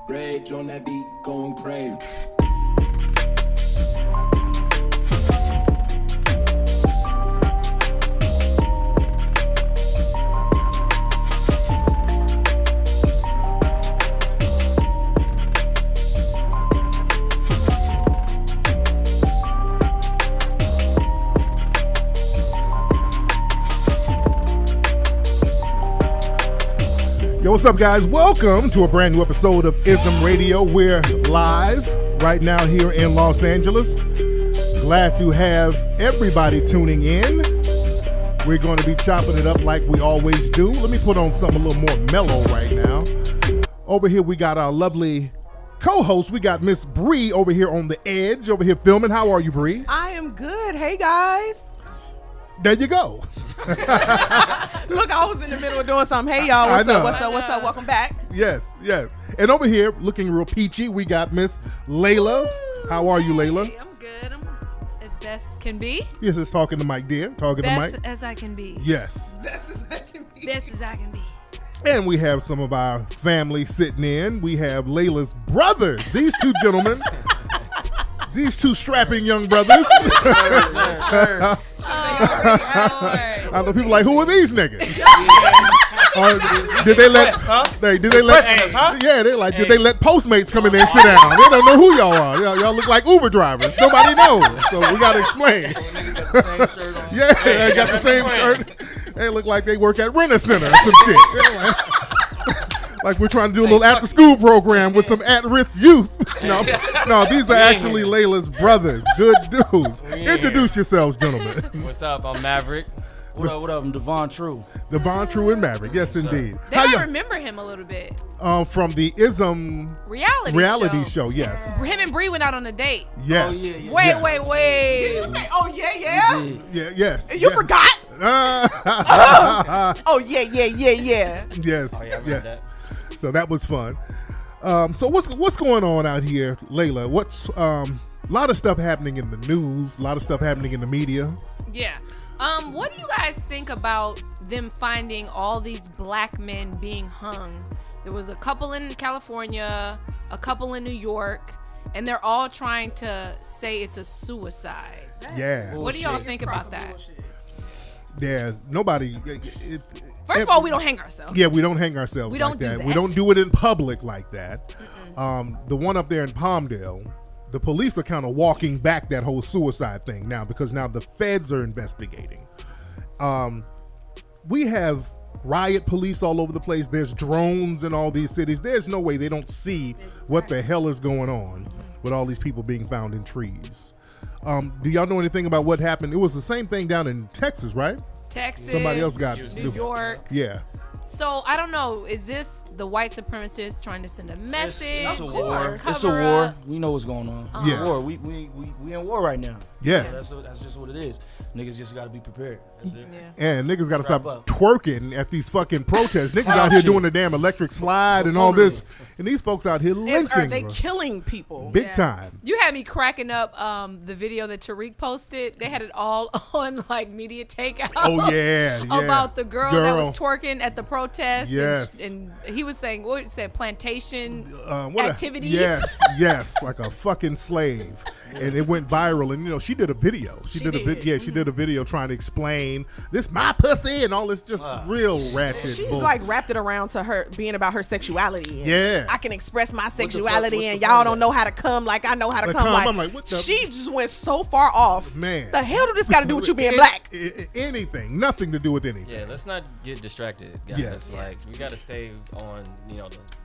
Rage on that beat, going crazy. Yo, what's up, guys? Welcome to a brand new episode of IZM Radio. We're live right now here in Los Angeles. Glad to have everybody tuning in. We're going to be chopping it up like we always do. Let me put on something a little more mellow right now. Over here, we got our lovely co-host. We got Miss Bree over here on the edge, over here filming. How are you, Bree? I am good. Hey, guys. There you go. Look, I was in the middle of doing something. Hey, y'all. What's up? Welcome back. Yes. And over here, looking real peachy, we got Miss Layla. How are you, Layla? Hey, I'm good. I'm as best as can be. Yes, it's talking to Mike, dear. Talking to Mike. Best as I can be. Yes. Best as I can be. Best as I can be. And we have some of our family sitting in. We have Layla's brothers. These two gentlemen. These two strapping young brothers. I know people like, who are these niggas? Did they let? Yeah, they like. Did they let Postmates come in there and sit down? They don't know who y'all are. Y'all look like Uber drivers. Nobody knows, so we gotta explain. Yeah, they got the same shirt. They look like they work at Rent-A-Center or some shit. Like we're trying to do a little after-school program with some at-risk youth. No, these are actually Layla's brothers. Good dudes. Introduce yourselves, gentlemen. What's up? I'm Maverick. What up? I'm Devon True. Devon True and Maverick. Yes, indeed. I remember him a little bit. From the IZM reality show. Yes. Him and Bree went out on a date. Yes. Oh, yeah. Wait. Did you say, oh, yeah? Yeah, yes. You forgot? Oh, yeah. Yes. Oh, yeah, I remember that. So that was fun. So what's going on out here, Layla? What's a lot of stuff happening in the news, a lot of stuff happening in the media. Yeah. What do you guys think about them finding all these black men being hung? There was a couple in California, a couple in New York, and they're all trying to say it's a suicide. Yeah. What do y'all think about that? Bullshit. Yeah. Nobody. First of all, we don't hang ourselves. Yeah, we don't hang ourselves We like don't do that. that. We don't do it in public like that. The one up there in Palmdale, the police are kind of walking back that whole suicide thing now because now the feds are investigating. We have riot police all over the place. There's drones in all these cities. There's no way they don't see what the hell is going on with all these people being found in trees. Do y'all know anything about what happened? It was the same thing down in Texas, right? Texas, Somebody else got New York. Yeah. So I don't know. Is this the white supremacists trying to send a message? It's a Just war. cover It's a war. up? We know what's going on. It's Yeah. a war. We in war right now. Yeah. So that's just what it is. Niggas just got to be prepared. That's it. Yeah. And niggas got to Strap stop up. twerking at these fucking protests. Niggas Clown out here shit. doing the damn electric slide and all this. And these folks out here Are lynching. they bro. killing people? Big Yeah. time. You had me cracking up the video that Tariq posted. They had it all on like media takeout. Oh, yeah. About the girl that was twerking at the protest. Yes. And he was saying, what he said, plantation What activities. Yes, like a fucking slave. And it went viral. And, she did a video. She did a video trying to explain this my pussy and all this just real ratchet She's bull. like wrapped it around to her being about her sexuality. And Yeah. I can express my What's sexuality the and point y'all of don't that? know how to come like I know how to Like, come. come, I'm like, what the- She just went so far off. Man. The hell do this got to do with you being black? Anything. Nothing to do with anything. Yeah, let's not get distracted, guys. Yes. Like, we got to stay on,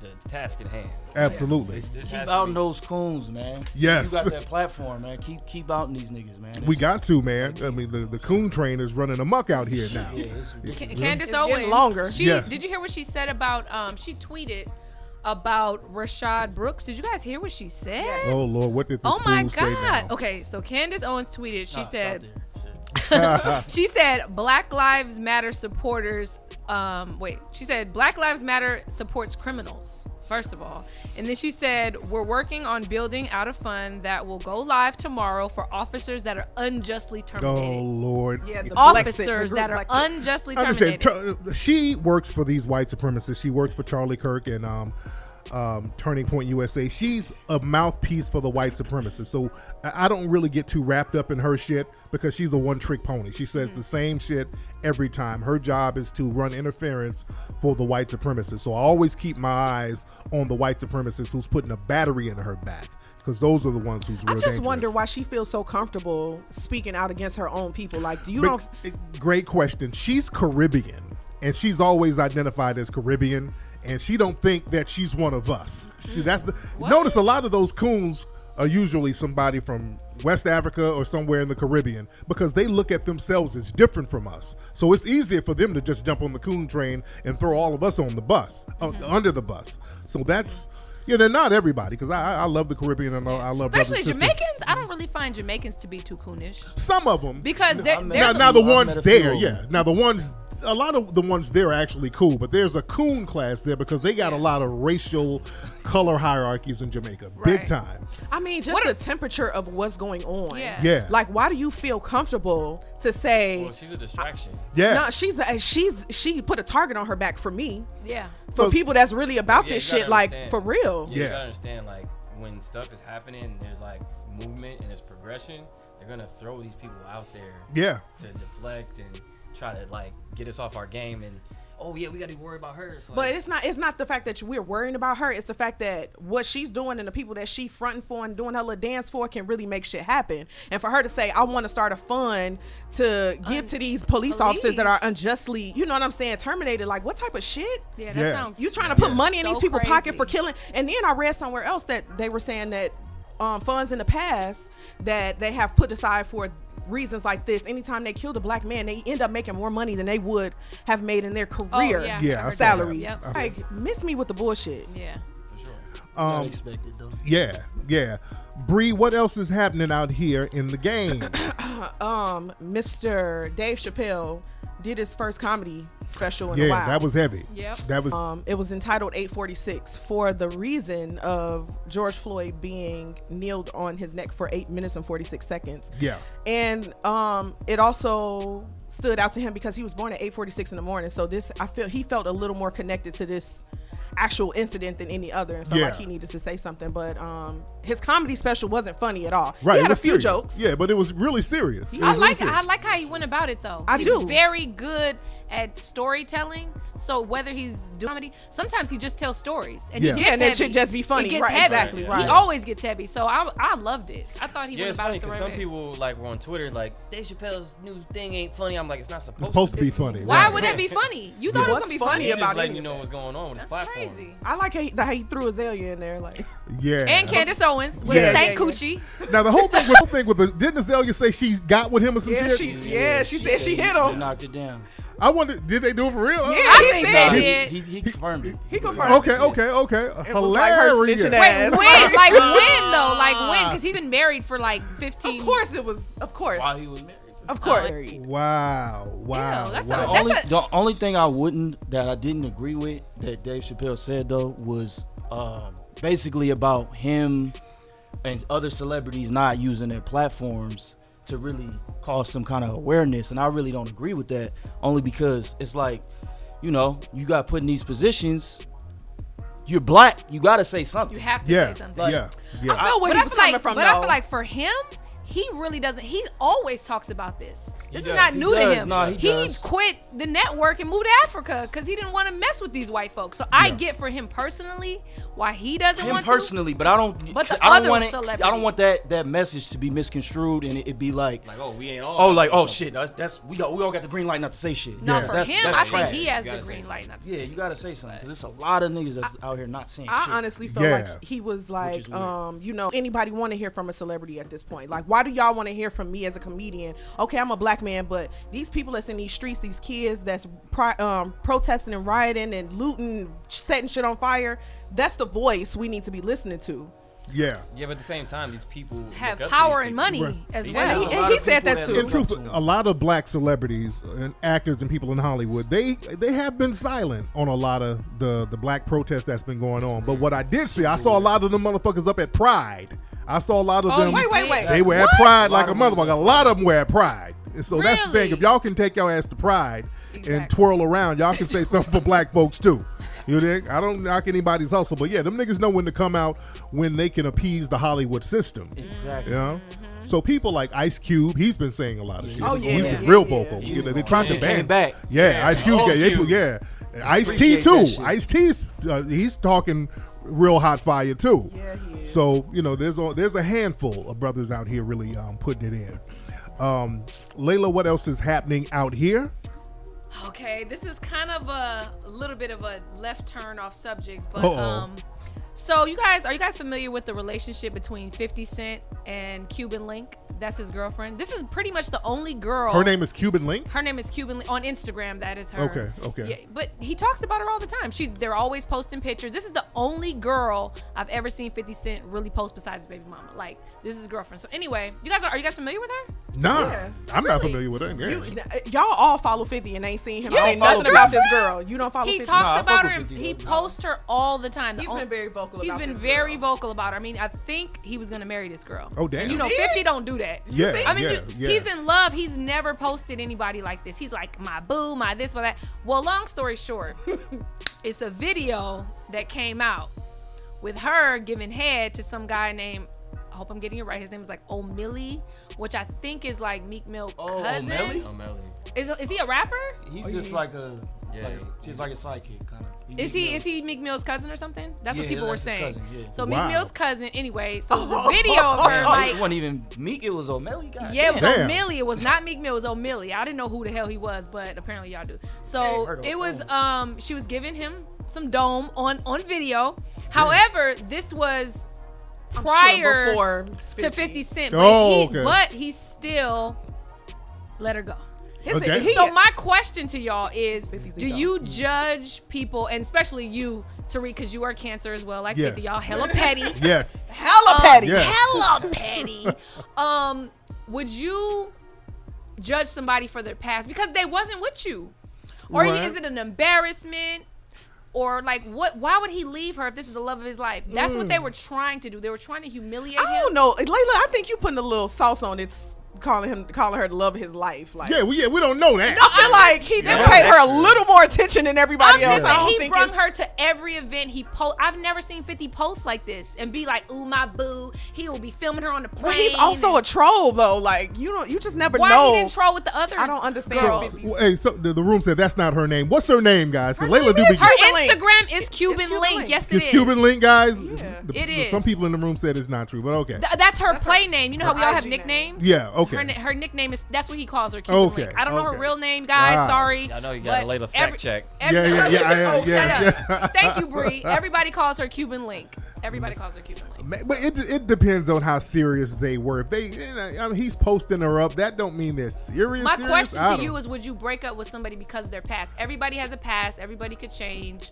the task at hand. Absolutely. This Keep has to out be- those coons, man. Yes. You got that platform, man. Keep out these niggas, man. We got to, man. I mean, the coon train is running amok out here now. Yeah, it's ridiculous. Candice It's Owens. getting longer. Yes. Did you hear what she said about, she tweeted about Rashad Brooks. Did you guys hear what she said? Yes. Oh, Lord, what did the Oh my school say God. now? Okay, so Candice Owens tweeted, she Nah, said, stop there. Shit. she said Black Lives Matter supporters, she said Black Lives Matter supports criminals, first of all. And then she said, we're working on building out a fund that will go live tomorrow for officers that are unjustly Oh, terminated. Lord. Yeah, the Officers Blexit, that are the group Blexit. unjustly I understand. terminated. She works for these white supremacists. She works for Charlie Kirk and Turning Point USA. She's a mouthpiece for the white supremacists. So I don't really get too wrapped up in her shit because she's a one-trick pony. She says the same shit every time. Her job is to run interference for the white supremacists. So I always keep my eyes on the white supremacist who's putting a battery in her back, because those are the ones who's real dangerous. Wonder why she feels so comfortable speaking out against her own people. Like, do you know? Great question. She's Caribbean, and she's always identified as Caribbean, and she don't think that she's one of us. See, that's the notice. A lot of those coons are usually somebody from West Africa or somewhere in the Caribbean, because they look at themselves as different from us. So it's easier for them to just jump on the coon train and throw all of us on the bus, under the bus. So that's, they're not everybody, because I love the Caribbean and I love especially Jamaicans. I don't really find Jamaicans to be too coonish. Some of them, because now the ones there, now the ones. A lot of the ones there are actually cool, but there's a coon class there because they got a lot of racial color hierarchies in Jamaica, big time. I mean, just the temperature of what's going on. Yeah. Like, why do you feel comfortable to say? Well, she's a distraction. No, she put a target on her back for me. Yeah. For people that's really about this shit, like, for real. You gotta understand, like, when stuff is happening and there's like movement and there's progression, they're gonna throw these people out there. To deflect and try to like get us off our game, and we gotta worry about her. Like, but it's not the fact that we're worrying about her. It's the fact that what she's doing and the people that she fronting for and doing her little dance for can really make shit happen. And for her to say, I want to start a fund to give to these police officers that are unjustly, you know what I'm saying, terminated. Like, what type of shit? Yeah, that sounds. You trying to put money in these people's crazy. pocket for killing? And then I read somewhere else that they were saying that funds in the past that they have put aside for reasons like this, anytime they killed a black man, they end up making more money than they would have made in their career salaries. Like, miss me with the bullshit. Yeah, for sure. Unexpected though. Yeah. Bree, what else is happening out here in the game? Mr. Dave Chappelle did his first comedy special in a while. Yeah, that was heavy. Yep. That was. It was entitled 846 for the reason of George Floyd being kneeled on his neck for 8 minutes and 46 seconds. Yeah. And it also stood out to him because he was born at 8:46 in the morning. So he felt a little more connected to this actual incident than any other, and felt like he needed to say something. But his comedy special wasn't funny at all. Right, he had a few serious. jokes. Yeah, but it was really serious. I like how he went about it though. He's very good at storytelling. So whether he's doing comedy, sometimes he just tells stories and he gets heavy. That should just be funny. It gets right, heavy. exactly. Right. He always gets heavy. So I loved it. I thought he went about funny it the right some way. people like were on Twitter like, Dave Chappelle's new thing ain't funny. I'm like, it's not supposed to be funny. Why would it be funny? You thought it was gonna be funny about about letting you know what's going on with his platform. Crazy. I like how he threw Azalea in there, like. Yeah. And Candice Owens with stank coochie. Now the whole thing with didn't Azalea say she got with him or some shit? She said she hit him. He knocked it down. I wonder, did they do it for real? Yeah, I think they did. He confirmed it. He confirmed it. Okay. It was like her Hilarious. snitching Wait, ass. when? Like when though? Like when? Because he's been married for like 15. Of course it was. Of course. While he was married. Of course. Wow. The only thing that I didn't agree with that Dave Chappelle said though was basically about him and other celebrities not using their platforms to really cause some kind of awareness, and I really don't agree with that, only because it's like, you got put in these positions, you're black, you gotta say something. You have to say something. I feel where he was coming from, but I feel like for him, he really doesn't. He always talks about this. This is not new to him. No, he quit the network and moved to Africa because he didn't want to mess with these white folks. So I get for him personally why he doesn't want to. Him personally, but I don't. But the I other don't want celebrities. I don't want that message to be misconstrued and it be like we ain't all. Shit. We all got the green light not to say shit. No, for him, that's I trash. think he has the green light not to say. Yeah, you gotta say something because there's a lot of niggas that's out here not saying shit. I honestly felt like he was like, anybody want to hear from a celebrity at this point? Like, why do y'all want to hear from me as a comedian? Okay, I'm a black man, but these people that's in these streets, these kids that's protesting and rioting and looting, setting shit on fire, that's the voice we need to be listening to. Yeah, but at the same time, these people have power and money as well. And he said that too. In truth, a lot of black celebrities and actors and people in Hollywood, they have been silent on a lot of the black protests that's been going on. But what I did see, I saw a lot of them motherfuckers up at Pride. I saw a lot of them. Wait. They were at Pride like a motherfucker. A lot of them were at Pride. And so that's the thing. If y'all can take your ass to Pride and twirl around, y'all can say something for black folks too. You dig? I don't knock anybody's hustle, but yeah, them niggas know when to come out when they can appease the Hollywood system. Exactly. You know? So people like Ice Cube, he's been saying a lot of shit. Oh, yeah. He's been real vocal. You know, they tried to ban. Came back. Yeah, Ice Cube. Ice-T too. Ice-T's he's talking real hot fire too. Yeah, he is. So you know, there's a handful of brothers out here really putting it in. Layla, what else is happening out here? Okay, this is kind of a little bit of a left turn off subject, but so are you guys familiar with the relationship between 50 Cent and Cuban Link? That's his girlfriend. This is pretty much the only girl. Her name is Cuban Link? Her name is Cuban Link. On Instagram, that is her. Okay. Yeah, but he talks about her all the time. They're always posting pictures. This is the only girl I've ever seen 50 Cent really post besides his baby mama. Like, this is his girlfriend. So anyway, are you guys familiar with her? Nah, Yeah. I'm not familiar with her. Yeah. Y'all all follow 50 and ain't seen him You say don't follow nothing about this girl. You don't follow He 50? talks Nah, I about fuck her. with 50 He though. posts her all the time. He's been very vocal about He's been this very girl. vocal about her. I mean, I think he was gonna marry this girl. Oh, damn. And you know, He 50 don't do that. Yeah, I mean, yeah. he's in love. He's never posted anybody like this. He's like, my boo, my this, my that. Well, long story short, it's a video that came out with her giving head to some guy named, I hope I'm getting it right, his name is like O'Malley, which I think is like Meek Mill's cousin. O'Malley. Is he a rapper? He's just like a Yeah. just like a sidekick kind of. Is he Meek Mill's cousin or something? That's what people were that's his saying. cousin, yeah. So Wow. Meek Mill's cousin, anyway. So it was a video of her It like, wasn't even Meek. It was O'Malley. yeah, it was Damn. O'Malley. It was not Meek Mill. It was O'Malley. I didn't know who the hell he was, but apparently y'all do. So heard of it was him. she was giving him some dome on video. However, this was prior before to 50 Cent, Oh, okay. but he still let her go. Okay. So my question to y'all is, 50's do ego. you judge people, and especially you, Tariq, because you are Cancer as well, like Yes. 50, y'all hella petty. Yes. Hella petty. Yeah. Hella petty. Would you judge somebody for their past because they wasn't with you? Or Right. is it an embarrassment? Or like what? Why would he leave her if this is the love of his life? That's what they were trying to do. They were trying to humiliate him. I don't know, Layla. I think you putting a little sauce on it, calling her the love of his life. Like, Yeah, we don't know that. I feel like he just paid her a little more attention than everybody I'm else. just I saying, don't he think brung it's- her to every event he post. I've never seen 50 posts like this and be like, "Ooh, my boo." He will be filming her on the plane. But he's also a troll though. Like you just never why know. he didn't troll with the other? I don't understand. girls. 50's. Hey, so the room said that's not her name. What's her name, guys? Because Her Layla name do is be. Her Cuban Link. Instagram is Cuban Cuban Link. Link. Yes, It's it is. Cuban Link, guys. Yeah. It is. Some people in the room said it's not true, but okay. That's her That's play her- name. You know how her we all have IG name. nicknames? Yeah, okay. Her nickname is, that's what he calls her, Cuban Okay, Link. I don't know her okay. real name, guys. Wow. Sorry. I know you gotta But lay the fact check. Oh, Yeah. shut up. Thank you, Bree. Everybody calls her Cuban Link. Everybody calls her Cuban Link. But it depends on how serious they were. If they, I mean, he's posting her up, that don't mean they're serious. My serious? question I to don't- you is, would you break up with somebody because of their past? Everybody has a past. Everybody could change.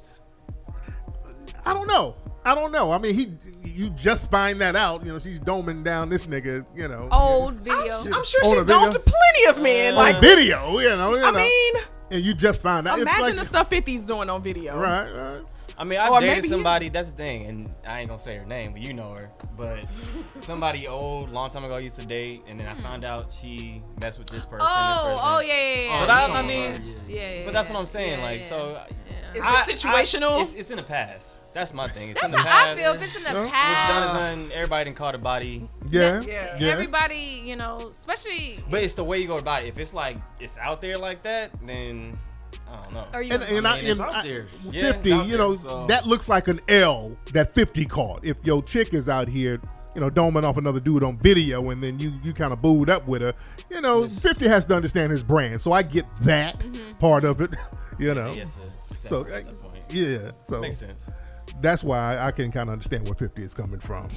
I don't know. I mean, you just find that out. You know, she's doming down this nigga. You know, Old video. I'm sure On a she's done video? to plenty of men. on Like, video. You know. I mean, and you just find out. It's imagine like- the stuff 50's doing on video. Right. I mean, I've Or dated maybe somebody. That's the thing, and I ain't gonna say her name, but you know her. But somebody old, long time ago, I used to date, and then I found out she messed with this person. this person. Oh, yeah. So that, I mean, yeah. but that's what I'm saying. Yeah, like, yeah. so Is it situational? It's in the past. That's my thing. It's That's in the how I past. feel. If it's in the No. What's past, done is done. Everybody done caught a body. Yeah. Yeah. everybody, you know, especially. But it's the way you go about it. If it's like it's out there like that, then I don't know. Are you? And it's out there. Yeah, 50, it's out you know, there, so- that looks like an L that 50 caught. If your chick is out here, you know, doming off another dude on video, and then you kind of booed up with her, you know, 50 has to understand his brand. So I get that part of it, you know. Yes, So, at that point. yeah, so Makes sense. that's why I can kind of understand where 50 is coming from.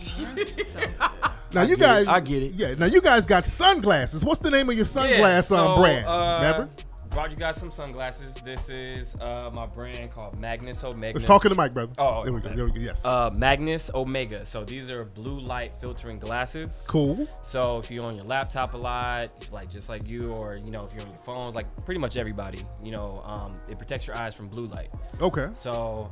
Now I you get guys, it. I get it. Yeah, now you guys got sunglasses. What's the name of your sunglass brand? Remember? Brought you guys some sunglasses. This is my brand called Magnus Omega. Let's talk to the mic, brother. Oh, there we go. okay. There we go. Yes. Magnus Omega. So these are blue light filtering glasses. Cool. So if you're on your laptop a lot, like just like you, or you know, if you're on your phones, like pretty much everybody, you know, it protects your eyes from blue light. Okay. So,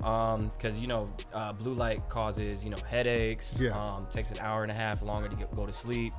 because you know, blue light causes, you know, headaches. Yeah. Takes an hour and a half longer to go to sleep.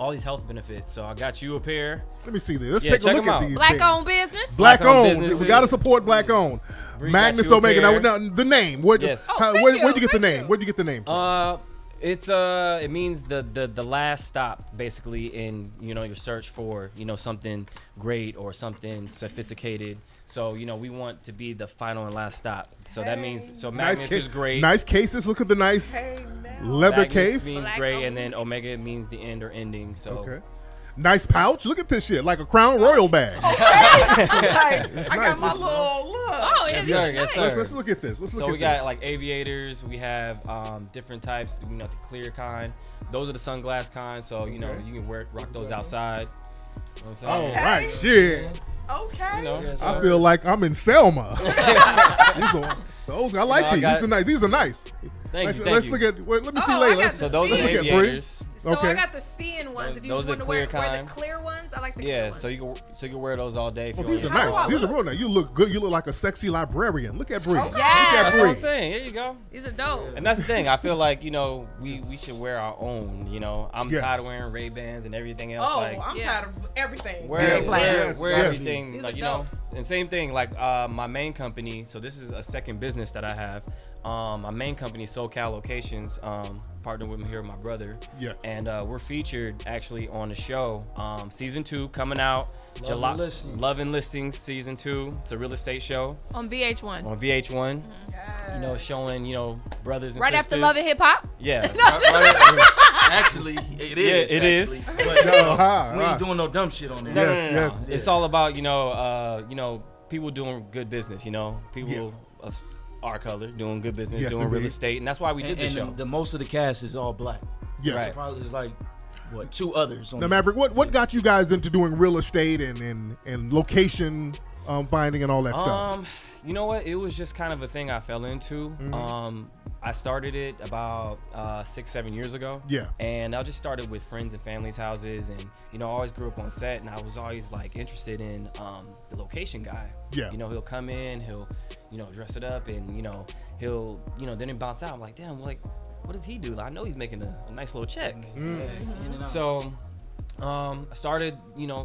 all these health benefits. So I got you a pair. Let me see this. Let's take a look at these. Black-owned business. Black-owned. We got to support black-owned. Magnus Omega. Now, the name. Where'd you get the name? Where'd you get the name from? It means the last stop, basically, in your search for something great or something sophisticated. So we want to be the final and last stop. So that means Magnus is great. Nice cases. Look at the nice leather Magnus case. Means great, and then Omega means the end or ending. So. Okay. Nice pouch. Look at this shit, like a Crown Royal bag. I got my little look. Oh, yes, sir. Yes, sir. Let's look at this. We got like aviators. We have different types. The clear kind. Those are the sunglass kind. So you can rock those outside. You know what I'm saying? All right, shit. Okay. I feel like I'm in Selma. Those I like these. These are nice. Thank you. Let's look at. Let me see later. So those are the aviators. So I got the seeing ones. If you those want are to wear kind. the clear ones, I like the clear ones. So you can wear those all day. If you these are nice. These are real nice. You look good. You look like a sexy librarian. Look at Bree. Okay. Look at That's Bree. what I'm saying. Here you go. These are dope. And that's the thing. I feel like we should wear our own. I'm tired of wearing Ray-Bans and everything else. I'm tired of everything. Wear everything. These Like are dope. and same thing. Like my main company. So this is a second business that I have. My main company, SoCal Locations, partnered with me here with my brother. Yeah. And we're featured actually on the show. Season 2 coming out. Love and Listings Season 2. It's a real estate show. On VH1. On VH1. Showing, brothers and right sisters. after Love and Hip Hop? Yeah. Actually, it is. Yeah, it is. But we ain't doing no dumb shit on there. Yes. It's all about, people doing good business, people of our color doing good business, doing real estate, and that's why we did this show. The most of the cast is all black. Yes. Right. Probably is like two others. Now, Maverick, what got you guys into doing real estate and location finding and all that stuff? You know what? It was just kind of a thing I fell into. I started it about 6-7 years ago. Yeah. And I just started with friends and family's houses, and I always grew up on set, and I was always like interested in the location guy. Yeah. He'll come in, he'll dress it up, and he'll then it bounce out. I'm like, damn, like what does he do? I know he's making a nice little check. So I started,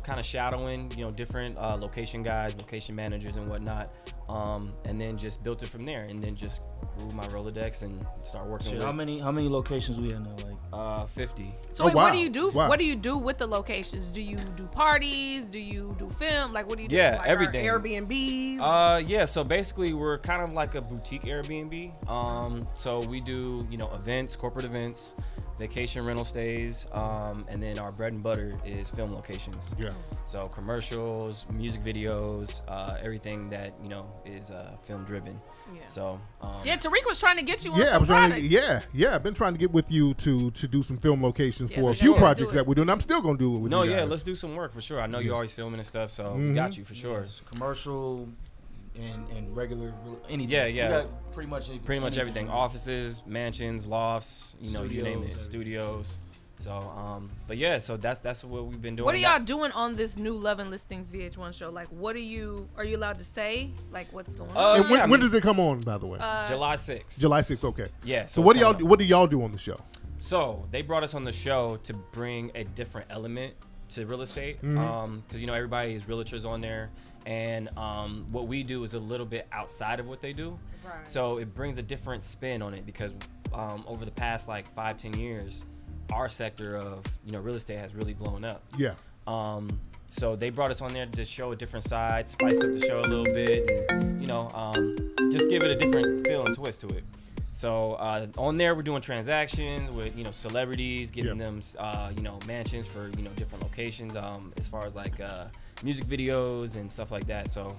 kind of shadowing, different location guys, location managers and whatnot, and then just built it from there, and then just grew my Rolodex and started working with. How many locations we in now? Like 50. So what do you do? Wow. What do you do with the locations? Do you do parties? Do you do film? Like what do you do? Yeah, Like everything. Airbnbs. Yeah. So basically, we're kind of like a boutique Airbnb. So we do, events, corporate events, vacation rental stays, and then our bread and butter is film locations. Yeah. So commercials, music videos, everything that is film driven. Yeah. So Tariq was trying to get you on Yeah, some product. I've been trying to get with you to do some film locations Yes, for a so few go projects do it. that we're doing. I'm still gonna do it with you guys. let's do some work for sure. I know you're always filming and stuff, so we got you for sure. commercial and regular anything. Yeah. We got pretty much everything. Offices, mansions, lofts, you name it, Studios, studios. So, but yeah, so that's what we've been doing. What are y'all doing on this new Love and Listings VH1 show? Like, are you allowed to say? Like, what's going on? And when does it come on, by the way? July 6th. July 6th, okay. Yeah. So what do y'all do on the show? So they brought us on the show to bring a different element to real estate, because everybody is realtors on there, and what we do is a little bit outside of what they do. Right. So it brings a different spin on it, because over the past like 5-10 years, our sector of real estate has really blown up. Yeah. So they brought us on there to show a different side, spice up the show a little bit, and just give it a different feel and twist to it. So on there, we're doing transactions with celebrities, getting them mansions for different locations, as far as like music videos and stuff like that. So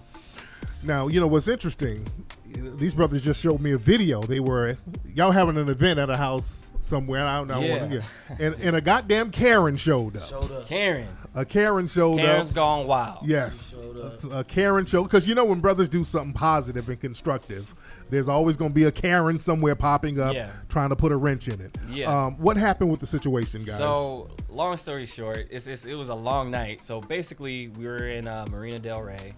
now what's interesting. These brothers just showed me a video. Y'all having an event at a house somewhere. I don't know. Yeah. And a goddamn Karen showed up. Karen. A Karen showed Karen's up. gone wild. Yes. A Karen show. Because when brothers do something positive and constructive, there's always going to be a Karen somewhere popping up trying to put a wrench in it. Yeah. What happened with the situation, guys? So, long story short, it was a long night. So, basically, we were in Marina Del Rey,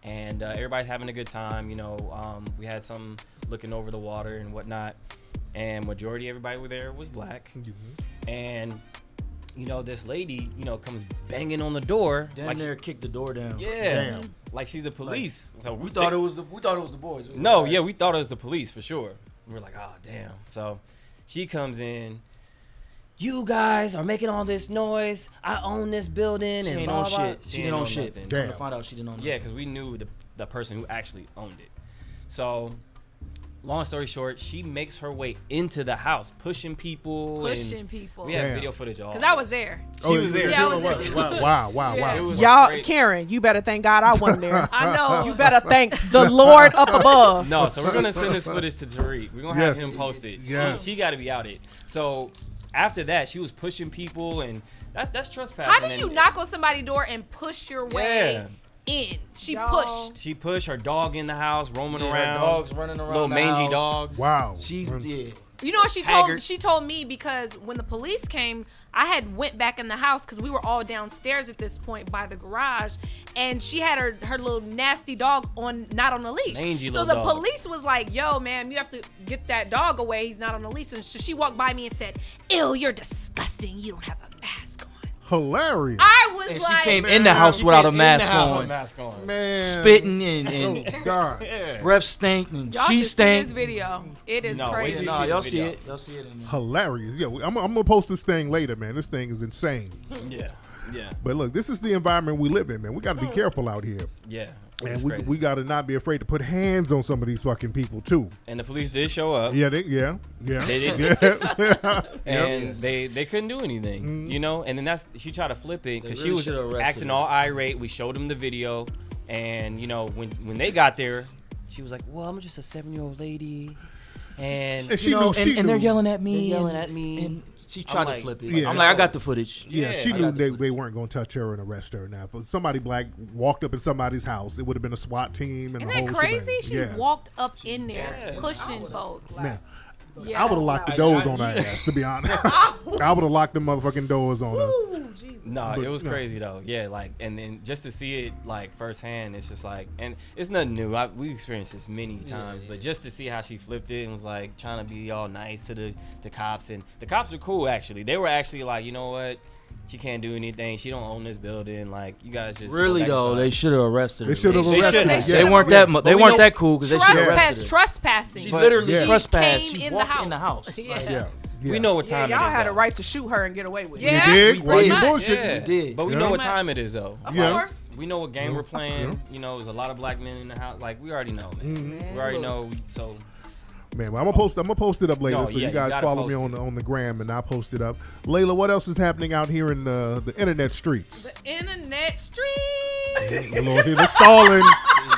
and everybody's having a good time. We had some looking over the water and whatnot, and majority of everybody there was black. And this lady, comes banging on the door. Damn near kick the door down. Yeah. Damn. Like she's the police. So we thought it was the boys. We thought it was the police for sure. We were like, oh damn. So she comes in. You guys are making all this noise. I own this building. She and ain't blah, on blah. shit. She didn't own shit. Nothing. Damn. To find out she didn't own nothing. Yeah, because we knew the person who actually owned it. So, long story short, she makes her way into the house, pushing people. We have video footage of all. Because I was there. She was there. Yeah, I was there. Wow. Y'all, Karen, you better thank God I wasn't there. I know. You better thank the Lord up above. No, so we're gonna send this footage to Tariq. We're gonna have him post it. Yes. She got to be outed. So after that, she was pushing people, and that's trespassing. How do you knock on somebody's door and push your way in? She pushed her dog in the house, roaming around. Her dog's running around. Little mangy dog. Wow. You know what she told? She told me because when the police came, I had went back in the house because we were all downstairs at this point by the garage, and she had her little nasty dog not on a leash. Mangy so little the dog. police was like, "Yo, ma'am, you have to get that dog away. He's not on a leash." And so she walked by me and said, "Ew, you're disgusting. You don't have a mask on." Hilarious. I was and like, she came in the house without a mask on. Man. Spitting and God. breath stink and y'all she should see stank. this video. It is crazy. No, y'all see it. Y'all see it in there. Hilarious. Yeah, I'm gonna post this thing later, man. This thing is insane. Yeah. But look, this is the environment we live in, man. We got to be careful out here. Yeah. And we got to not be afraid to put hands on some of these fucking people too. And the police did show up. Yeah, they did. And they couldn't do anything, And then she tried to flip it because she was acting all irate. We showed them the video, and when they got there, she was like, "Well, I'm just a 7-year-old lady," and they're yelling at me. And she tried to flip it. Yeah. I'm like, I got the footage. Yeah, she knew they weren't going to touch her and arrest her. Now, if somebody black walked up in somebody's house, it would have been a SWAT team. And Isn't that crazy? She yeah. walked up in there, pushing folks. Man, I would have locked the doors on her ass, to be honest. I would have locked the motherfucking doors on her. No, it was crazy though. Yeah, and then just to see it firsthand, it's just and it's nothing new. We experienced this many times, but just to see how she flipped it and was trying to be all nice to the cops, and the cops were cool actually. They were actually like, you know what? She can't do anything. She don't own this building. You guys just really though. They should have arrested her. They should have arrested her. They weren't that. They weren't that cool because they should have arrested her. Trespassing. She literally trespassed. She She walked walked in the house. Yeah. We know what time it is. Y'all had a right to shoot her and get away with it. Yeah. You did? Why you did. bullshitting? We did. But we know what time it is though. Of course. We know what game we're playing. There's a lot of black men in the house. We already know, man. We already know. So. Man, well, I'm gonna post it up later, so you guys follow me on the gram, and I'll post it up. Layla, what else is happening out here in the internet streets? The internet streets. Lord, hear the stalling.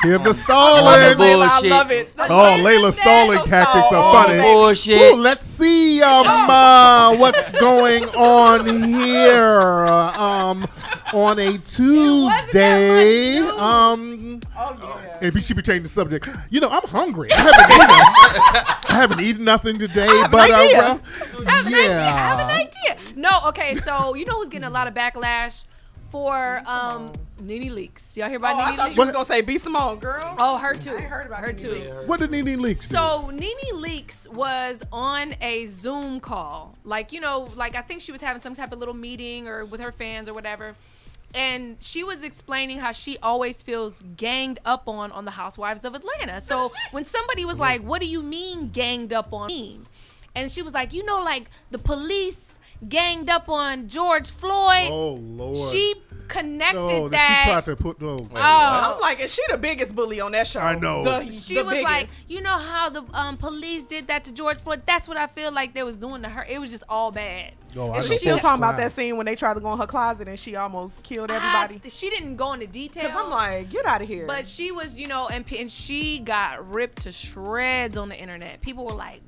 Hear the stalling. Layla, I love it. Oh, Layla's stalling tactics are funny. Bullshit. Ooh, let's see what's going on here on a Tuesday. Maybe she be changing the subject. I'm hungry. I haven't eaten nothing today, but I have an idea. No, okay, so you know who's getting a lot of backlash for Nene Leakes. Y'all hear about Nene Leakes? I thought you was gonna say B. Simone, girl. Oh, her too. I ain't heard about her too. What did Nene Leakes do? So Nene Leakes was on a Zoom call, I think she was having some type of little meeting or with her fans or whatever. And she was explaining how she always feels ganged up on the Housewives of Atlanta. So when somebody was like, "What do you mean ganged up on me?" And she was like, the police ganged up on George Floyd. Oh, Lord. She connected that. She tried to put I'm like, is she the biggest bully on that show? I know. She was like, how the police did that to George Floyd? That's what I feel like they was doing to her. It was just all bad. And she's still talking about that scene when they tried to go in her closet and she almost killed everybody. She didn't go into detail. Because I'm like, get out of here. But she was, and she got ripped to shreds on the internet. People were like,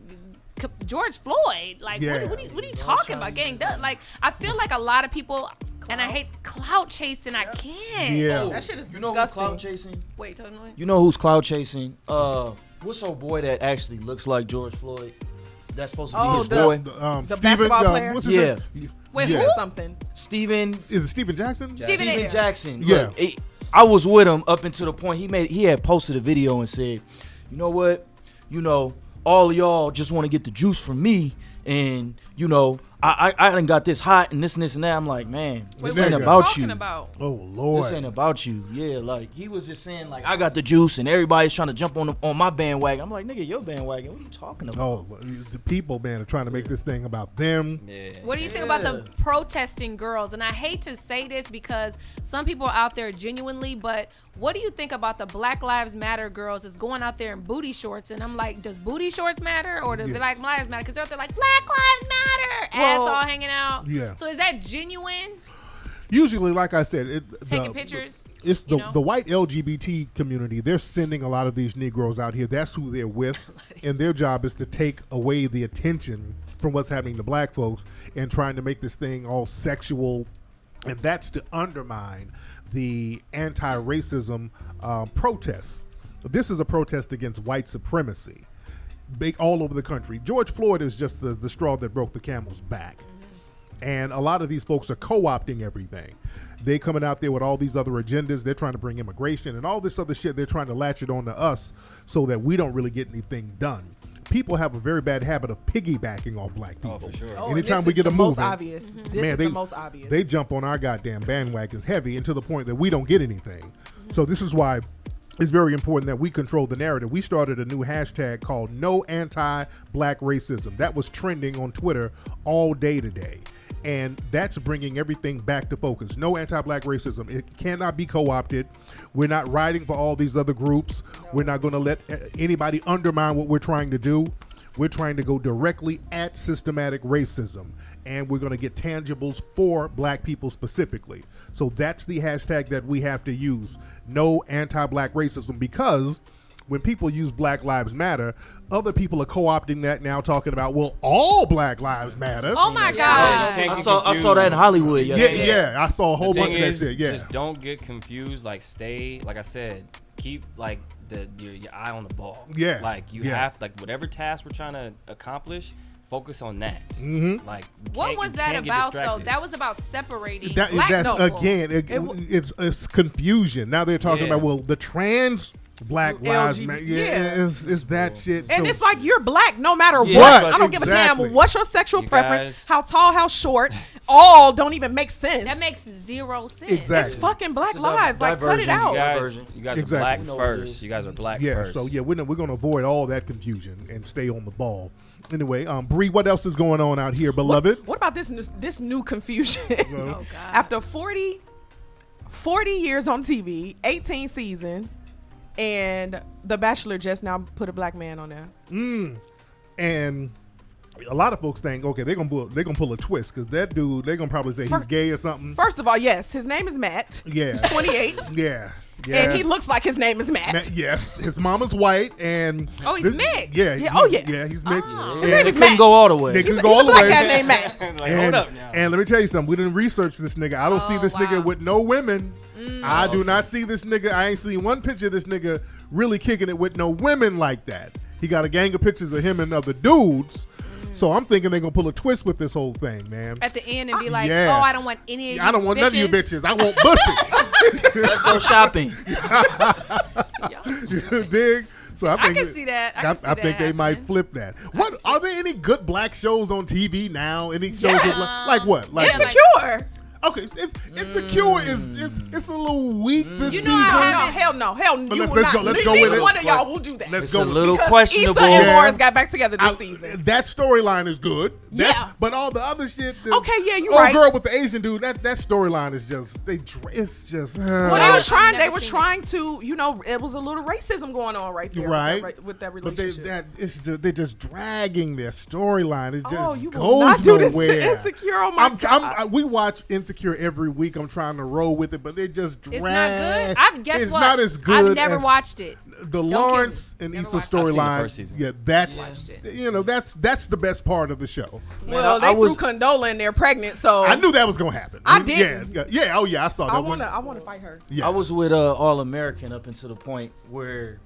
George Floyd, what are you talking about? Ganged up? I feel like a lot of people, and I hate clout chasing. I can't. Yeah, that shit is disgusting. You know who's clout chasing? Wait, tell me. You know who's clout chasing? What's old boy that actually looks like George Floyd? That's supposed to be his boy. The basketball player. What's his name? Wait, who? Something. Steven. Is it Steven Jackson? Steven Jackson. Yeah. Look, I was with him up until the point he had posted a video and said, you know what? All of y'all just want to get the juice from me, and I done got this hot and this and that. I'm like, man, this ain't about you. Oh Lord, this ain't about you. Yeah, like he was just saying like I got the juice and everybody's trying to jump on my bandwagon. I'm like, nigga, your bandwagon. What are you talking about? Oh, the people, man, are trying to make this thing about them. Yeah. What do you think about the protesting girls? And I hate to say this because some people are out there genuinely, but what do you think about the Black Lives Matter girls that's going out there in booty shorts? And I'm like, does booty shorts matter or do Black Lives Matter? Because they're out there like, Black Lives Matter, ass all hanging out. Yeah. So is that genuine? Usually, like I said, taking pictures. It's the white LGBT community. They're sending a lot of these Negroes out here. That's who they're with, and their job is to take away the attention from what's happening to black folks and trying to make this thing all sexual, and that's to undermine the anti-racism protests. This is a protest against white supremacy, big all over the country. George Floyd is just the straw that broke the camel's back. And a lot of these folks are co-opting everything. They coming out there with all these other agendas. They're trying to bring immigration and all this other shit. They're trying to latch it on to us so that we don't really get anything done. People have a very bad habit of piggybacking off black people. Oh, for sure. Anytime we get a movement, obvious. This is the most obvious. They jump on our goddamn bandwagons heavy and to the point that we don't get anything. So this is why it's very important that we control the narrative. We started a new hashtag called No Anti-Black Racism. That was trending on Twitter all day today. And that's bringing everything back to focus. No anti-black racism. It cannot be co-opted. We're not riding for all these other groups. No. We're not going to let anybody undermine what we're trying to do. We're trying to go directly at systematic racism. And we're going to get tangibles for black people specifically. So that's the hashtag that we have to use. No anti-black racism, because when people use Black Lives Matter, other people are co-opting that now, talking about, well, all Black Lives Matter. Oh my God! I saw that in Hollywood. Yeah, I saw a whole bunch of that shit. Yeah, just don't get confused. Like, stay, like I said, keep like your eye on the ball. Yeah, like you have whatever task we're trying to accomplish. Focus on that. Mm-hmm. Like, what was that about though? That was about separating. That's people. Again, it's confusion. Now they're talking about, well, the trans Black Lives Matter. It's that shit. And it's like, you're black no matter what. I don't give a damn what's your sexual preference, how tall, how short. All don't even make sense. That makes zero sense. Exactly. It's fucking Black Lives. Like, cut it out. You guys are black first. You guys are black first. So we're going to avoid all that confusion and stay on the ball. Anyway, Bree, what else is going on out here, beloved? What about this new confusion? Oh, God. After 40 years on TV, 18 seasons, and The Bachelor just now put a black man on there. And a lot of folks think, okay, they're gonna pull a twist, because that dude, they're gonna probably say he's gay or something. First of all, yes, his name is Matt. Yeah, he's 28. Yeah. And he looks like his name is Matt. Yes, his mama's white, and he's mixed. Yeah, he's mixed. Oh. And they couldn't go all the way. They couldn't go all the way. He's a black guy named Matt. Like, hold up now. And let me tell you something. We didn't research this nigga. I don't see this nigga with no women. I do not see this nigga. I ain't seen one picture of this nigga really kicking it with no women like that. He got a gang of pictures of him and other dudes. So I'm thinking they're going to pull a twist with this whole thing, man. At the end and be like, I don't want any of you I don't want none of you bitches. I want pussy. Let's go shopping. Dig? So I can see that. I think they might flip that. What are there any good black shows on TV now? Any shows like what? Like Insecure. Okay, Insecure is a little weak this season. Hell no. But let's go with it. Neither one of y'all will do that. Let's it's go a little because questionable. Issa and Morris got back together this season. That storyline is good. Yeah. But all the other shit. You're right. Girl with the Asian dude. That storyline is just. It's just. Well, they were trying to. It was a little racism going on right there. Right. With that relationship. But they're just dragging their storyline. It just you goes will not do this nowhere. to Insecure. Oh my God. We watch Insecure every week. I'm trying to roll with it, but they just drag. It's not good. It's not as good. I've never watched it. The Lawrence and Issa storyline. Yeah, that's the best part of the show. Well, they threw Condola in there pregnant, so I knew that was gonna happen. I did. Yeah. Oh yeah, I saw that. I want to fight her. Yeah. I was with All American up until the point where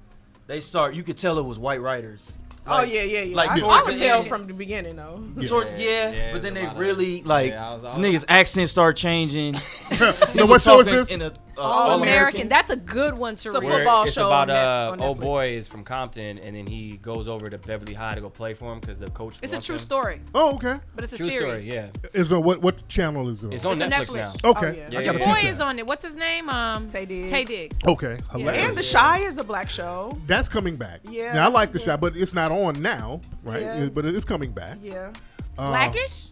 you could tell it was white writers. Like, yeah. Like, I could tell from the beginning, though. Yeah, but then they really, the niggas' accents start changing. So what show is this? All American. That's a good one to read. Football it's show about on old Netflix. boy is from Compton, and then he goes over to Beverly High to go play for him because the coach. It's a wants true him. story, Oh, okay. but it's a True series. story. Yeah. Is what channel is it? It's on It's a Netflix now. Netflix. Okay. Oh, yeah. I gotta Yeah. Boy peep is that. on it. What's his name? Tay Diggs. Tay Diggs. Okay, hilarious. And The Shy is a black show. That's coming back. Yeah, Now I like that's The Shy, but it's not on now, right? Yeah. But it's coming back. Yeah. Blackish?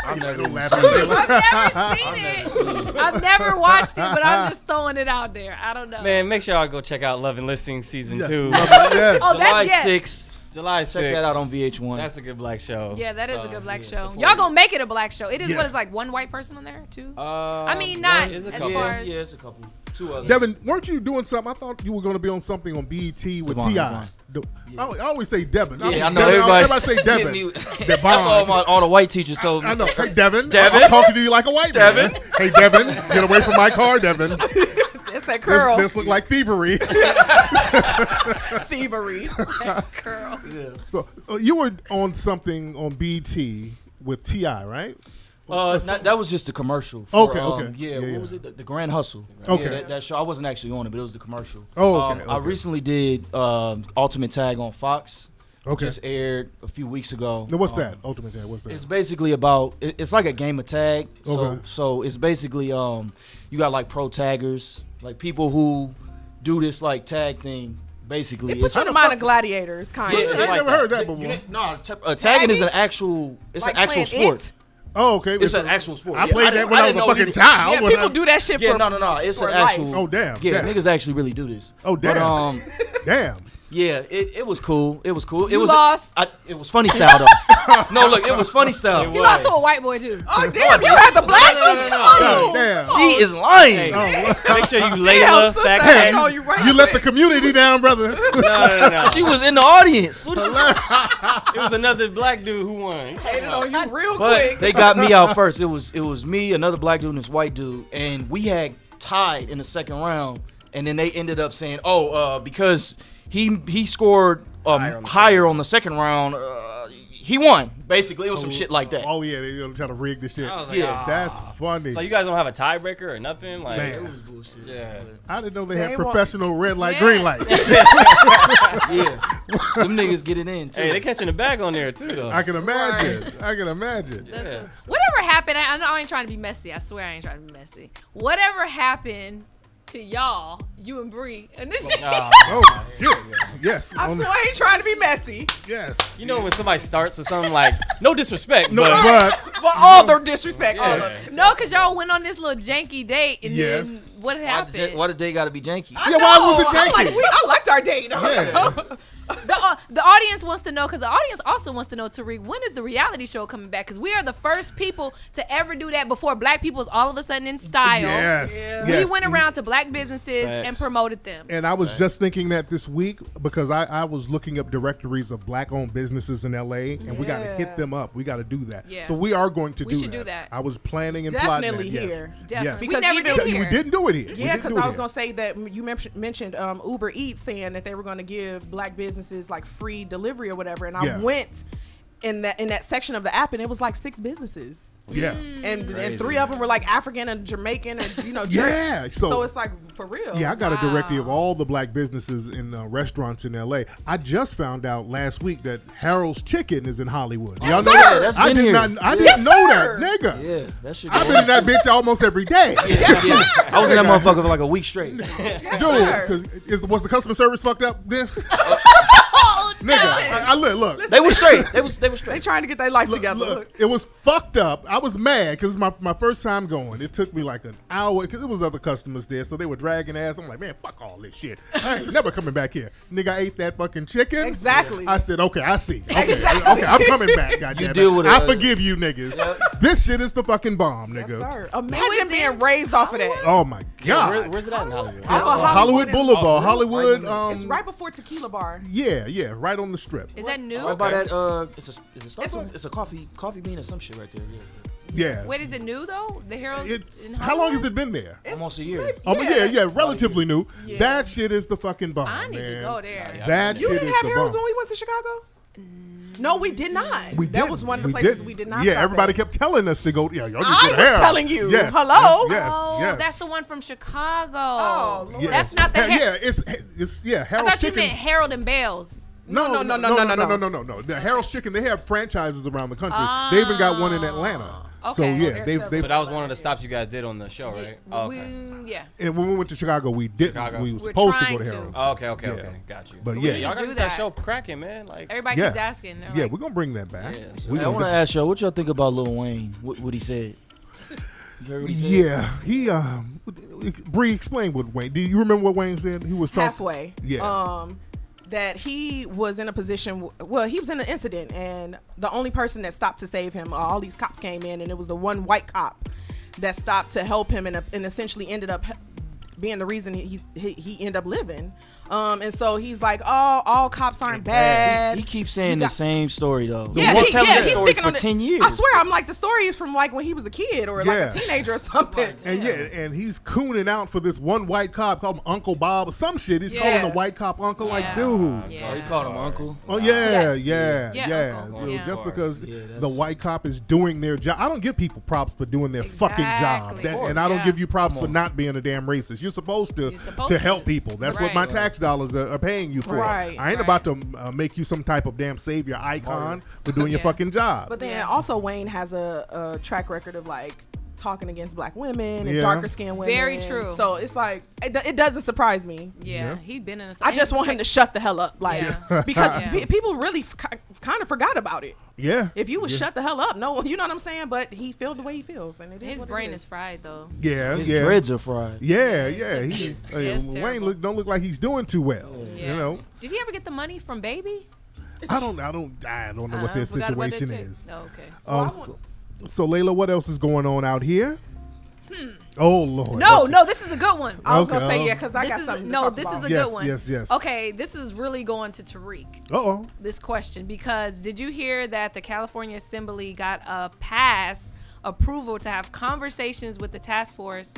I've never even laugh seen at it. I've never seen it. I've never watched it, but I'm just throwing it out there. I don't know. Man, make sure y'all go check out Love and Listing season 2. Yes. Oh, July that's 6th. July 6th. Check that out on VH1. That's a good black show. Yeah, that is a good black show. support Y'all it. gonna make it a black show. It is Yeah. what is like one white person on there too. I mean, not Is a as couple. far as Yeah, it's a couple. 2 others. Devin, weren't you doing something? I thought you were going to be on something on BET with Devon, T.I. I always say Devin. Yeah, I know Devin, everybody. everybody say Devin. Me- Devon. That's all the white teachers told me. I know. Hey, Devin. Devin? I'm talking to you like a white Devin? man. Hey, Devin, get away from my car, Devin. It's that curl. This look like thievery. Thievery. curl. So you were on something on BET with T.I., right? That was just a commercial. Okay, okay. Yeah, Yeah, what yeah. was it? The Grand Hustle. Okay. Yeah, that show. I wasn't actually on it, but it was the commercial. Oh, okay, I okay. recently did Ultimate Tag on Fox. Okay. Just aired a few weeks ago. Now, what's that? Ultimate Tag, what's that? It's basically about. It's like a game of tag. Okay. So it's basically you got like pro taggers, like people who do this like tag thing. Basically, It puts you in the mind of gladiators, kind Yeah, of. it's I like never heard that before. Tagging is an actual. It's Like an actual playing sport. It? Oh, okay. It's an actual sport. I Yeah, played that didn't- when I was didn't a know fucking either. child. Yeah, when people I- do that shit Yeah, for no. It's for an life. actual. Oh, damn. Yeah, damn. niggas actually really do this. Oh, damn. But Damn. yeah, it was cool. It was cool. It You was lost. It was funny style though. No, look, it was funny style. You lost to a white boy too. Oh, damn, you had the black shit. God damn. She is lying. Make sure you Damn, Layla sister, fact I check. ain't on you right You let the quick. community down, brother. No. She was in the audience. What is It was another black dude who won. Hated on you real But quick. they got me out first. It was me, another black dude, and this white dude, and we had tied in the second round. And then they ended up saying, because he scored higher on the second round, he won. Basically, it was some shit like that. Oh, yeah. They're going to try to rig this shit. I was like, Yeah. That's funny. So you guys don't have a tiebreaker or nothing? Like, Man. It was bullshit. yeah. I didn't know they They had want- professional red light, Yeah. green light. Yeah. Them niggas get it in too. Hey, they catching the bag on there too, though. I can imagine. I can imagine. Yeah. Whatever happened, I know I ain't trying to be messy. I swear I ain't trying to be messy. Whatever happened to y'all, you and Bree, and this Oh, shit. Yes. I swear I ain't trying to be messy. Yes. You know when somebody starts with something like, no disrespect, No, but But all their disrespect. All of it. no, cause y'all went on this little janky date, and Yes. then what happened? Why did they gotta be janky? Yeah, why was it I'm like, janky? I liked our date. Yeah. The audience wants to know, because the audience also wants to know, Tariq, when is the reality show coming back? Because we are the first people to ever do that before black people is all of a sudden in style. Yes. Yeah. Yes. We went around to black businesses and Facts. promoted them. And I was just thinking that this week because I was looking up directories of black-owned businesses in LA, and we got to hit them up. We got to do that. Yeah. So we are going to We do should that. do that. I was planning and plotting Definitely that. here. Definitely. Yes. We Because never even- did We here. didn't do it here. We Yeah, didn't because do it I was here. gonna say that you mentioned Uber Eats saying that they were gonna give black businesses like free delivery or whatever, and Yeah. I went in that section of the app, and it was like 6 businesses, Yeah. and 3 of them were like African and Jamaican, and Yeah, so- so it's like for real. Yeah, I got a Wow. directory of all the black businesses in restaurants in LA. I just found out last week that Harold's Chicken is in Hollywood. Y'all know sir. that? That's I been did here. not. I Yes, didn't know sir. that, nigga. Yeah, that shit. I've been in that bitch almost every day. I was in that motherfucker for like a week straight. Yes, Dude, sir. because was the customer service fucked up then? Oh, Nigga, I look. They were straight. They were They straight. trying to get their life together. Look, it was fucked up. I was mad because my first time going. It took me like an hour because there was other customers there, so they were dragging ass. I'm like, man, fuck all this shit. I ain't never coming back here. Nigga, I ate that fucking chicken. Exactly. I said, okay, I see. Okay, Exactly. okay, I'm coming back. Goddamn deal it. with I it. forgive you, niggas. This shit is the fucking bomb, Yes, nigga. sir. Who is Imagine it? being raised off of that. Oh my god. where's it at in Hollywood? Off of Hollywood and- Boulevard, Hollywood. It's right before Tequila Bar. Yeah, right on the strip. is that new? Right by that. Is it Starbucks? It's a coffee bean or some shit right there. Yeah. Yeah. Wait, is it new though? The Harold's It's in how long Hollywood? has it been there? Almost a year. Yeah, relatively new. Yeah. That shit is the fucking bomb, I need man. to go there. That You shit didn't is have the Harold's bomb. when we went to Chicago? No, we did not. That was one of the places we did not. Yeah, stop everybody at. kept telling us to go. Yeah, y'all just I was telling you. Yes. Hello. Yes. That's the one from Chicago. Oh, Lord. Yes. That's not the. It's I Harold's thought you Chicken. meant Harold and Bales. No. The Harold's Chicken. They have franchises around the country. They even got one in Atlanta. Okay. So yeah, they. But that was one of the stops you guys did on the show, right? Oh, okay. Yeah. And when we went to Chicago, we didn't. Chicago. We were We're supposed to trying go to to. Harold's. Oh, okay. Got you. But yeah, yeah, y'all do got that that. show cracking, man. Like Everybody keeps asking. Yeah, we're gonna bring that back. Yeah, We I gonna want to get- ask y'all, what y'all think about Lil Wayne? What he said? You heard what he said? Yeah, he. Bree, explain what Wayne. Do you remember what Wayne said? He was talking. Halfway. Yeah. That he was in a position. Well, he was in an incident, and the only person that stopped to save him, all these cops came in, and it was the one white cop that stopped to help him, and essentially ended up being the reason he ended up living. And so he's like, oh, all cops aren't bad. He keeps saying the same story though. Yeah, He's telling that he's story sticking for on 10 years. I swear, I'm like, the story is from like when he was a kid or like a teenager or something. And and he's cooning out for this one white cop called him Uncle Bob or some shit. He's calling the white cop uncle. Like, dude. Oh, he's called him uncle. Oh yeah, Yes. yeah. Uncle. Yeah. Just because that's- the white cop is doing their job, I don't give people props for doing their fucking job, Exactly. and I don't give you props for not being a damn racist. You're supposed to help people. That's what my tax dollars are paying you for. Right. I ain't about to make you some type of damn savior icon for doing your fucking job. But then also Wayne has a track record of like talking against black women and darker skinned women. Very true. So it's like it doesn't surprise me. Yeah, he'd been in a. I just want him to shut the hell up, like because Yeah. people really kind of forgot about it. Yeah. If you would shut the hell up, no, you know what I'm saying. But he feels the way he feels, and His brain is fried though. Yeah. His dreads are fried. Yeah. He, it's Wayne terrible. don't look like he's doing too well. Yeah. You know. Did he ever get the money from Baby? I don't know what his Forgot about that situation too. is. Oh, okay. So Layla, what else is going on out here? Oh Lord. No, this is a good one. I was gonna say because I This got is something. this is a Yes, good one. yes. Okay, this is really going to Tariq. Uh-oh. This question, because did you hear that the California Assembly got a pass approval to have conversations with the task force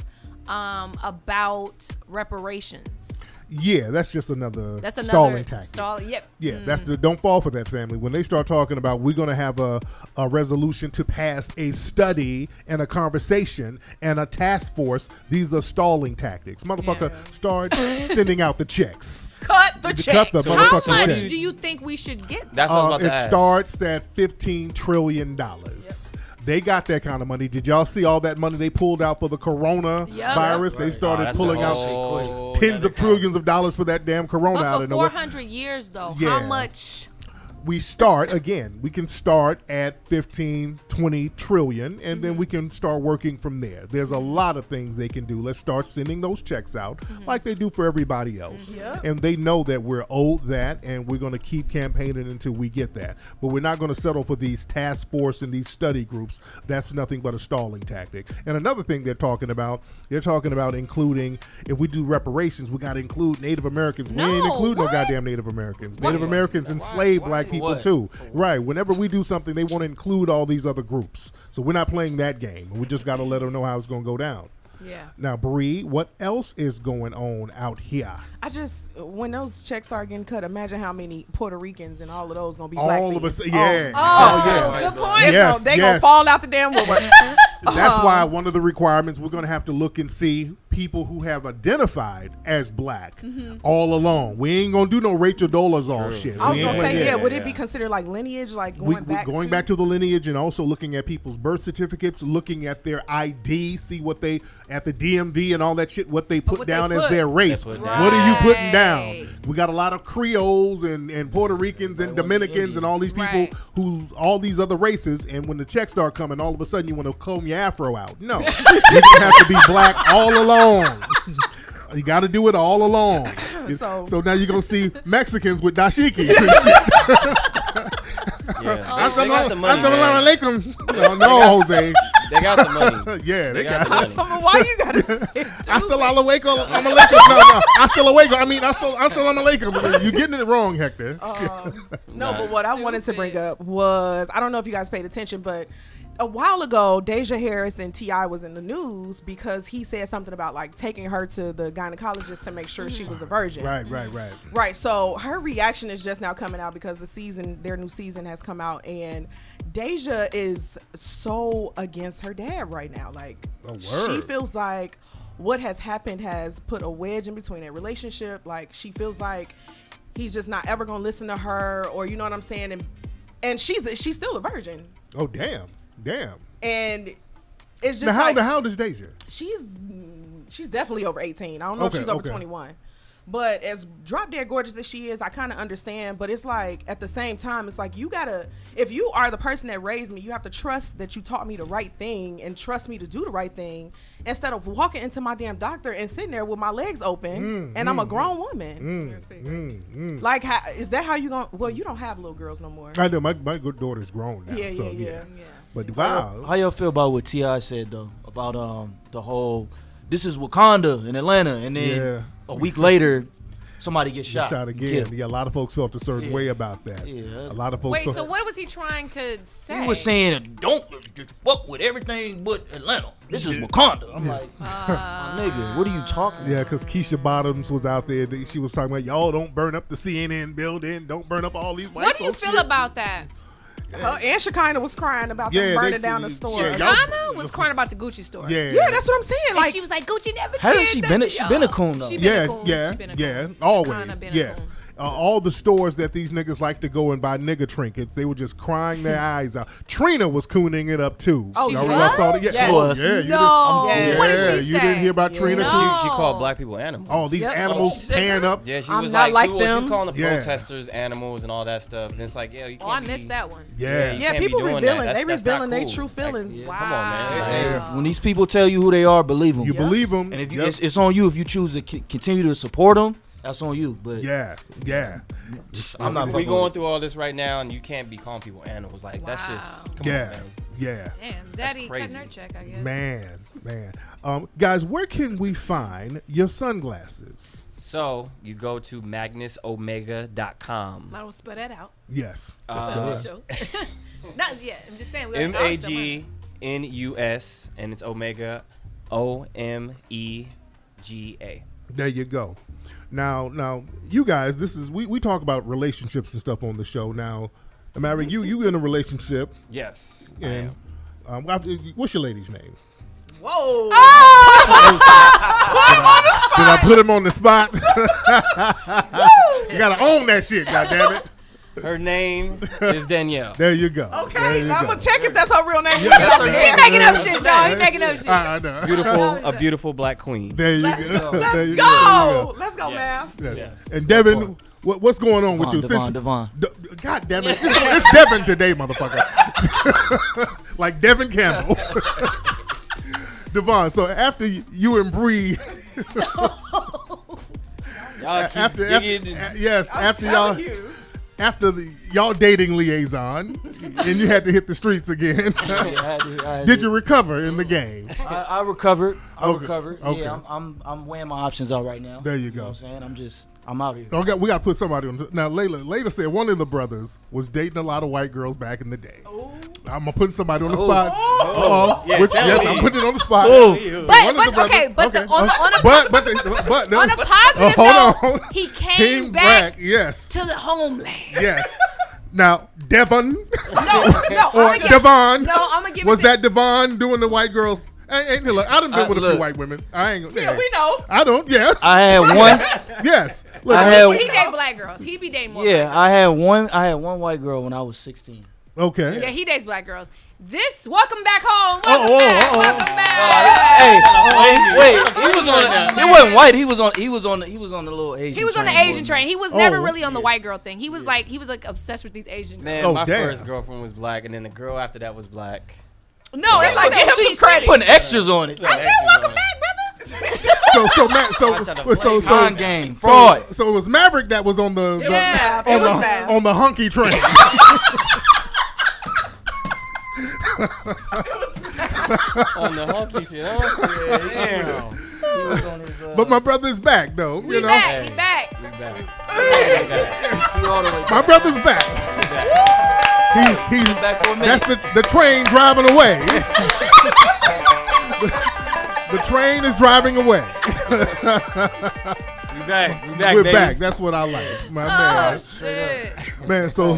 about reparations? Yeah, that's just another That's stalling tactic. Yep. Yeah, that's don't fall for that, family. When they start talking about we're going to have a resolution to pass a study and a conversation and a task force, these are stalling tactics. Motherfucker, start sending out the checks. Cut the check. Cut the How motherfucking much check. do you think we should get? That's what I was about It to ask. starts at $15 trillion. They got that kind of money. Did y'all see all that money they pulled out for the corona virus? They started that's pulling a out whole tens of trillions of dollars for that damn corona out But of for nowhere. 400 years, though, Yeah. how much? We start again. We can start at 15, 20 trillion, and then we can start working from there. There's a lot of things they can do. Let's start sending those checks out like they do for everybody else. And they know that we're owed that, and we're going to keep campaigning until we get that. But we're not going to settle for these task force and these study groups. That's nothing but a stalling tactic. And another thing they're talking about including, if we do reparations, we got to include Native Americans. We ain't include no goddamn Native Americans. Native Americans enslaved black people too. Right. Whenever we do something, they want to include all these other groups. So we're not playing that game. We just got to let them know how it's going to go down. Yeah. Now, Bree, what else is going on out here? I just, when those checks start getting cut, imagine how many Puerto Ricans and all of those gonna be black. All of people. us, yeah. Oh, yeah. good point. Yes, They gonna fall out the damn woodwork. That's why one of the requirements, we're going to have to look and see people who have identified as black all along. We ain't going to do no Rachel Dolezal shit. I was We gonna ain't- say, yeah. would it be considered like lineage, like We going back to the lineage, and also looking at people's birth certificates, looking at their ID, see what they at the DMV and all that shit, what they put what down they as put. their race. They put What down. are you putting Right. down? We got a lot of Creoles and Puerto Ricans and Dominicans and all these people Right. who all these other races. And when the checks start coming, all of a sudden you want to comb your afro out. No, you have to be black all along. You got to do it all along. So now you're gonna see Mexicans with dashikis and shit. Yeah. They got the money, man. Assalamualaikum. No, Jose. They got the money. Yeah, they got the money. Why you gotta say Assalamualaikum. No. Assalamualaikum. You're getting it wrong, Hector. No, but what I wanted to bring up was, I don't know if you guys paid attention, but a while ago, Deja Harris and T.I. was in the news because he said something about like taking her to the gynecologist to make sure she was a virgin. Right. So her reaction is just now coming out because their new season has come out, and Deja is so against her dad right now. Like, she feels like what has happened has put a wedge in between their relationship. Like, she feels like he's just not ever gonna listen to her, or you know what I'm saying, and she's still a virgin. Oh damn. And it's just now, how old is Deja? She's definitely over 18. I don't know if she's over 21. But as drop dead gorgeous as she is, I kind of understand. But it's like, at the same time, it's like, you gotta, if you are the person that raised me, you have to trust that you taught me the right thing and trust me to do the right thing, instead of walking into my damn doctor and sitting there with my legs open and I'm a grown woman. Like, is that how you gonna? Well, you don't have little girls no more. I know my good daughter's grown now. Yeah. But wow, how y'all feel about what T.I. said though about the whole this is Wakanda in Atlanta, and then a week later somebody gets shot again. Yeah, a lot of folks felt a certain way about that. Yeah, a lot of folks. Wait, so what was he trying to say? He was saying, "Don't just fuck with everything but Atlanta. This is Wakanda." I'm like, nigga, what are you talking? Yeah, because Keisha Bottoms was out there. She was talking about, y'all don't burn up the CNN building. Don't burn up all these white folks. What do you feel about that? And Shekinah was crying about them burning down the store. Shekinah was crying about the Gucci store. Yeah, that's what I'm saying. Like, and she was like, Gucci never did. Hasn't she been? She been a coon though. Yeah, always. Yes. All the stores that these niggas like to go and buy nigga trinkets, they were just crying their eyes out. Trina was cooning it up too. Oh, y'all was? saw that? Yeah. What did she say? You didn't hear about Trina? No. She called black people animals. Oh, these animals tearing up. Yeah, she I'm was not like them. She was calling the protesters animals and all that stuff. And it's like, you can't. I missed that one. Yeah, people revealing. They that's revealing their cool. true feelings. Like, come on, man. Hey, when these people tell you who they are, believe them. You believe them, and if you, it's on you if you choose to continue to support them. That's on you, but I'm not. We going through all this right now, and you can't be calling people animals. Like that's just come on, man. Damn, Zaddy cutting her check, I guess. Man. Guys, where can we find your sunglasses? So you go to magnusomega.com. I don't spell that out. Yes. Not yet. I'm just saying. MAGNUS, and it's Omega, OMEGA. There you go. Now, you guys, this is we talk about relationships and stuff on the show. Now, Amari, you in a relationship? Yes. And what's your lady's name? Whoa! Did I put him on the spot? You gotta own that shit, goddammit. Her name is Danielle. There you go. Okay, I'm gonna check if that's her real name. He making up shit, y'all. He making up shit. I know. A beautiful black queen. There you go. Let's go, man. Yes. And Devin, what's going on with you? Devon. God damn it. It's Devin today, motherfucker. Like Devin Campbell. Devon, so after you and Bree. After y'all dating liaison, and you had to hit the streets again. Did you recover in the game? I recovered. Okay. Okay. Yeah, I'm weighing my options out right now. There you go. You know what I'm saying? I'm out here. We got to put somebody on. Now, Layla said one of the brothers was dating a lot of white girls back in the day. Oh. I'm going to put somebody on the spot. Yes, I'm putting it on the spot. On a positive note, he came back to the homeland. Yes. Now, Devon. Or Devon. No, I'm going to give Was that Devon doing the white girls? I done been with a few white women. I ain't gonna. Yeah, we know. I don't. Yes. I had one. Yes. Look, he date black girls. He be dating more. Yeah, I had one white girl when I was 16. Okay. Yeah, he dates black girls. Welcome back home. Welcome back. Wait. He was on. It wasn't white. He was on the little Asian. He was on the Asian train. He was never really on the white girl thing. He was like obsessed with these Asian girls. Man, my first girlfriend was black, and then the girl after that was black. No, it's like give him some credit. Putting extras on it. I said welcome back, brother. So game fraud. So it was Maverick that was on the on the hunky train. On the hunky shit, huh? Yeah. He was on his. But my brother's back though. We back. We back. My brother's back. back for a minute. That's the train driving away. The train is driving away. We're back. That's what I like. My man. Shit. Man, so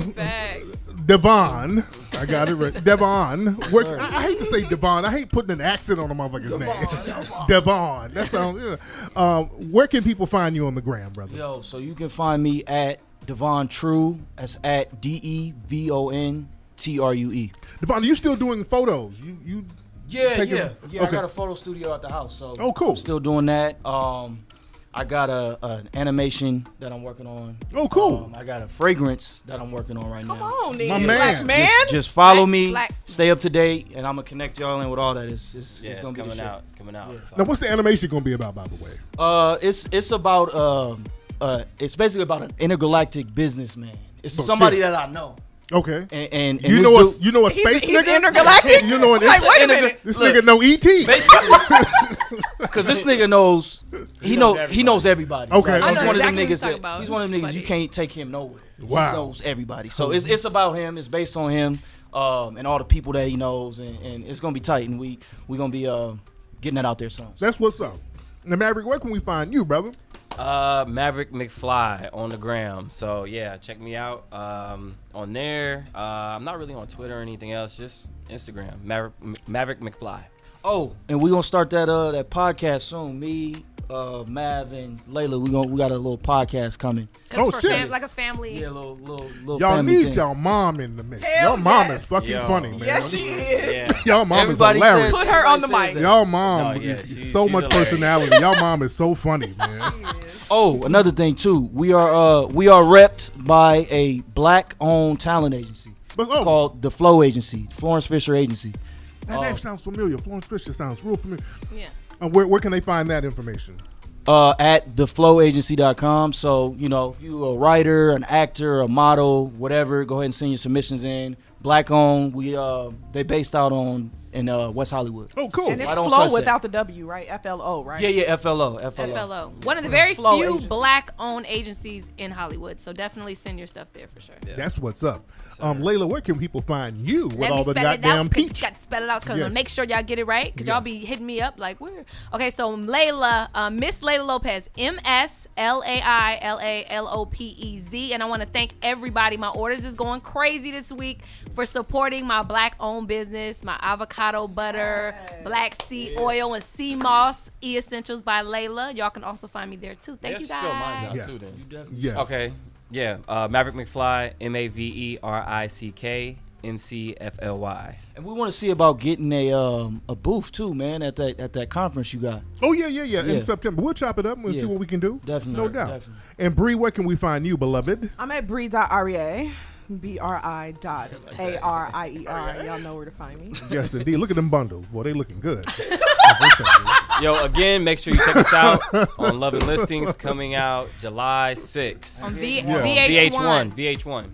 Devon. I got it right. Devon. I hate to say Devon. I hate putting an accent on a motherfucker's name. Devon. That sounds. Where can people find you on the gram, brother? Yo, so you can find me at Devon True. That's at DEVONTRUE. Devon, are you still doing photos? Yeah. Okay. I got a photo studio at the house, so cool. I'm still doing that. I got an animation that I'm working on. Oh, cool. I got a fragrance that I'm working on right now. Come on, nigga. My man. Just follow me, stay up to date, and I'm gonna connect y'all in with all that. It's gonna be coming the shit. out. It's coming out. Yeah. Now, what's the animation gonna be about, by the way? It's about it's basically about an intergalactic businessman. It's somebody that I know. Okay. And you know a space he's nigga? intergalactic? You know Like, wait a minute. This nigga know ET. Because this nigga knows he knows everybody. Okay. Like, he's one of them exactly niggas. He's one of them niggas you can't take him nowhere. Wow. He knows everybody. So it's about him. It's based on him and all the people that he knows, and it's gonna be tight. And we gonna be getting that out there soon. That's what's up. Now, Maverick, where can we find you, brother? Maverick McFly on the gram. So yeah, check me out on there. I'm not really on Twitter or anything else, just Instagram. Maverick McFly. Oh, and we gonna start that podcast soon. Me, Mav, and Layla. We got a little podcast coming. Oh shit! Like a family. Yeah, little y'all family need thing. y'all mom in the mix. Hell Y'all mom yes. is fucking funny, man. Yes, she is. Yeah. Y'all mom Everybody is hilarious. Put her on the mic. Y'all mom, she's so much hilarious. personality. Y'all mom is so funny, man. Oh, another thing too. We are repped by a black-owned talent agency. It's called the Flow Agency, Florence Fisher Agency. That name sounds familiar. Florence Fisher sounds real familiar. Yeah. Where can they find that information? At theflowagency.com. So, if you a writer, an actor, a model, whatever, go ahead and send your submissions in. Black owned. They based out in West Hollywood. Oh, cool. And it's Right on Flow Sunset. without the W, right? FLO, right? Yeah, FLO. One of the very Flow few agency. black-owned agencies in Hollywood. So definitely send your stuff there for sure. That's what's up. Layla, where can people find you with Let all me the spell it out. goddamn 'Cause you peach? got to spell it out because Yes. make sure y'all get it right because y'all Yes. be hitting me up like where. Okay, so Layla, Miss Layla Lopez, MSLAILALOPEZ, and I want to thank everybody. My orders is going crazy this week for supporting my black-owned business, my avocado butter, black seed oil, and sea moss essentials by Layla. Y'all can also find me there too. Thank you Spell mine guys. out Yes. too, then. You definitely Yes. Okay. Yeah. Maverick McFly. MAVERICK And we want to see about getting a booth too, man, at that conference you got. Oh, yeah. In September. We'll chop it up and see what we can do. Definitely. No doubt. Definitely. And Bree, where can we find you, beloved? I'm at Bree.Aria. BRI.ARIER. Y'all know where to find me. Yes, indeed. Look at them bundles. Boy, they looking good. Yo, again, make sure you check us out on Love and Listings coming out July 6th. On VH1.